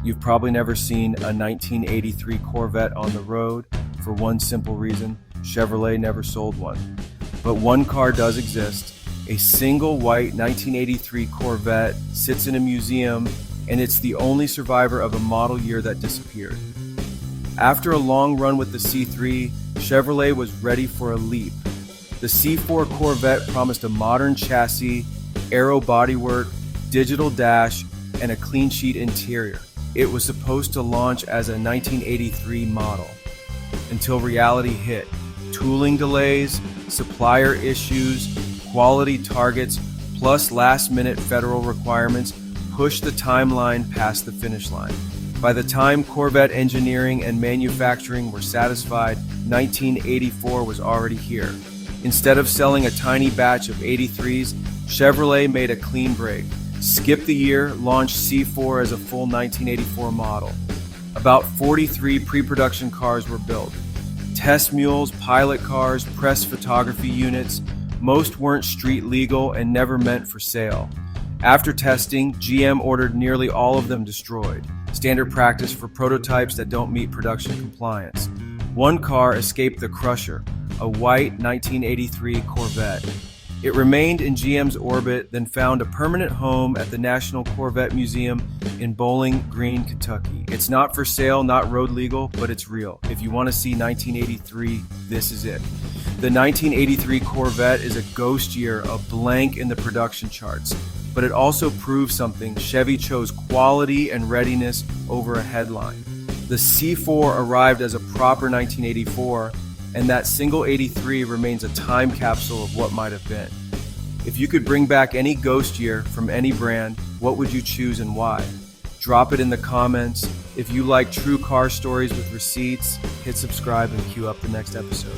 You've probably never seen a 1983 Corvette on the road for one simple reason: Chevrolet never sold one. But one car does exist. A single white 1983 Corvette sits in a museum, and it's the only survivor of a model year that disappeared. After a long run with the C3, Chevrolet was ready for a leap. The C4 Corvette promised a modern chassis, aero bodywork, digital dash, and a clean sheet interior. It was supposed to launch as a 1983 model, until reality hit. Tooling delays, supplier issues, quality targets, plus last-minute federal requirements pushed the timeline past the finish line. By the time Corvette engineering and manufacturing were satisfied, 1984 was already here. Instead of selling a tiny batch of 83s, Chevrolet made a clean break. Skipped the year, launched C4 as a full 1984 model. About 43 pre-production cars were built. Test mules, pilot cars, press photography units. Most weren't street legal and never meant for sale. After testing, GM ordered nearly all of them destroyed. Standard practice for prototypes that don't meet production compliance. One car escaped the crusher, a white 1983 Corvette. It remained in GM's orbit, then found a permanent home at the National Corvette Museum in Bowling Green, Kentucky. It's not for sale, not road legal, but it's real. If you want to see 1983, this is it. The 1983 Corvette is a ghost year, a blank in the production charts. But it also proves something: Chevy chose quality and readiness over a headline. The C4 arrived as a proper 1984, and that single 83 remains a time capsule of what might have been. If you could bring back any ghost year from any brand, what would you choose and why? Drop it in the comments. If you like true car stories with receipts, hit subscribe and queue up the next episode.